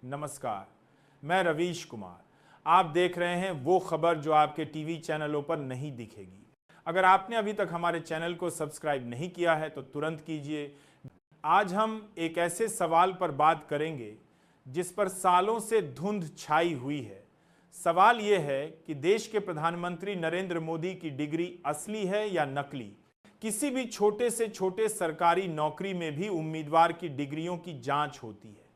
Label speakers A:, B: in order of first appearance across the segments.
A: नमस्कार, मैं रवीश कुमार। आप देख रहे हैं वो खबर जो आपके टीवी चैनलों पर नहीं दिखेगी। अगर आपने अभी तक हमारे चैनल को सब्सक्राइब नहीं किया है तो तुरंत कीजिए। आज हम एक ऐसे सवाल पर बात करेंगे जिस पर सालों से धुंध छाई हुई है। सवाल ये है कि देश के प्रधानमंत्री नरेंद्र मोदी की डिग्री असली है या नकली। किसी भी छोटे से छोटे सरकारी नौकरी में भी उम्मीदवार की डिग्रियों की जांच होती है,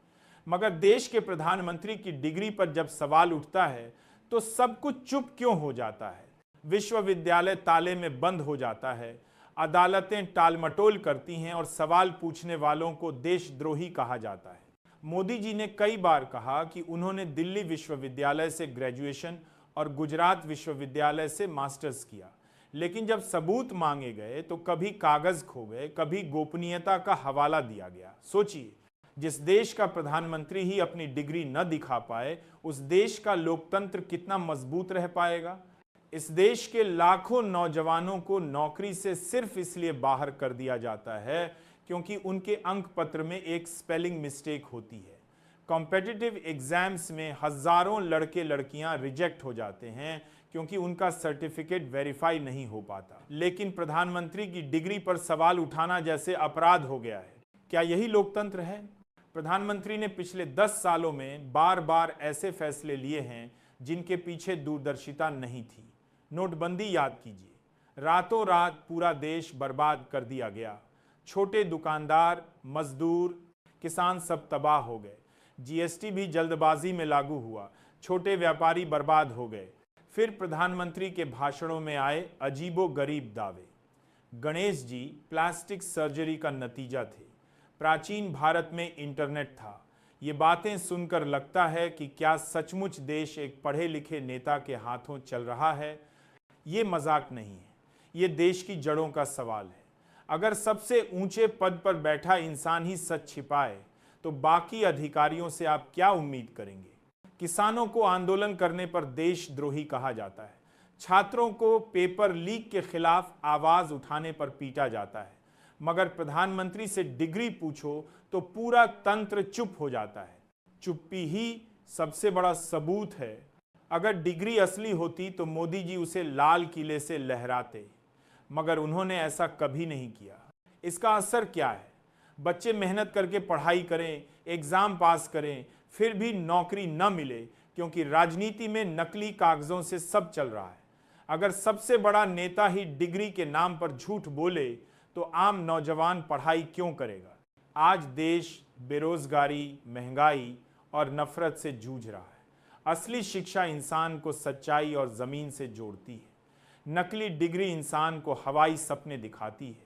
A: मगर देश के प्रधानमंत्री की डिग्री पर जब सवाल उठता है तो सब कुछ चुप क्यों हो जाता है। विश्वविद्यालय ताले में बंद हो जाता है, अदालतें टालमटोल करती हैं और सवाल पूछने वालों को देशद्रोही कहा जाता है। मोदी जी ने कई बार कहा कि उन्होंने दिल्ली विश्वविद्यालय से ग्रेजुएशन और गुजरात विश्वविद्यालय से मास्टर्स किया, लेकिन जब सबूत मांगे गए तो कभी कागज खो गए, कभी गोपनीयता का हवाला दिया गया। सोचिए, जिस देश का प्रधानमंत्री ही अपनी डिग्री न दिखा पाए, उस देश का लोकतंत्र कितना मजबूत रह पाएगा। इस देश के लाखों नौजवानों को नौकरी से सिर्फ इसलिए बाहर कर दिया जाता है क्योंकि उनके अंक पत्र में एक स्पेलिंग मिस्टेक होती है। कॉम्पिटिटिव एग्जाम्स में हजारों लड़के लड़कियां रिजेक्ट हो जाते हैं क्योंकि उनका सर्टिफिकेट वेरीफाई नहीं हो पाता। लेकिन प्रधानमंत्री की डिग्री पर सवाल उठाना जैसे अपराध हो गया है। क्या यही लोकतंत्र है? प्रधानमंत्री ने पिछले 10 सालों में बार बार ऐसे फैसले लिए हैं जिनके पीछे दूरदर्शिता नहीं थी। नोटबंदी याद कीजिए, रातों रात पूरा देश बर्बाद कर दिया गया। छोटे दुकानदार, मजदूर, किसान सब तबाह हो गए। जीएसटी भी जल्दबाजी में लागू हुआ, छोटे व्यापारी बर्बाद हो गए। फिर प्रधानमंत्री के भाषणों में आए अजीबो गरीब दावे। गणेश जी प्लास्टिक सर्जरी का नतीजा थे। प्राचीन भारत में इंटरनेट था। ये बातें सुनकर लगता है कि क्या सचमुच देश एक पढ़े लिखे नेता के हाथों चल रहा है। ये मजाक नहीं है, ये देश की जड़ों का सवाल है। अगर सबसे ऊंचे पद पर बैठा इंसान ही सच छिपाए तो बाकी अधिकारियों से आप क्या उम्मीद करेंगे। किसानों को आंदोलन करने पर देशद्रोही कहा जाता है। छात्रों को पेपर लीक के खिलाफ आवाज उठाने पर पीटा जाता है, मगर प्रधानमंत्री से डिग्री पूछो तो पूरा तंत्र चुप हो जाता है। चुप्पी ही सबसे बड़ा सबूत है। अगर डिग्री असली होती तो मोदी जी उसे लाल किले से लहराते, मगर उन्होंने ऐसा कभी नहीं किया। इसका असर क्या है? बच्चे मेहनत करके पढ़ाई करें, एग्जाम पास करें, फिर भी नौकरी न मिले क्योंकि राजनीति में नकली कागजों से सब चल रहा है। अगर सबसे बड़ा नेता ही डिग्री के नाम पर झूठ बोले तो आम नौजवान पढ़ाई क्यों करेगा। आज देश बेरोजगारी, महंगाई और नफरत से जूझ रहा है। असली शिक्षा इंसान को सच्चाई और जमीन से जोड़ती है। नकली डिग्री इंसान को हवाई सपने दिखाती है।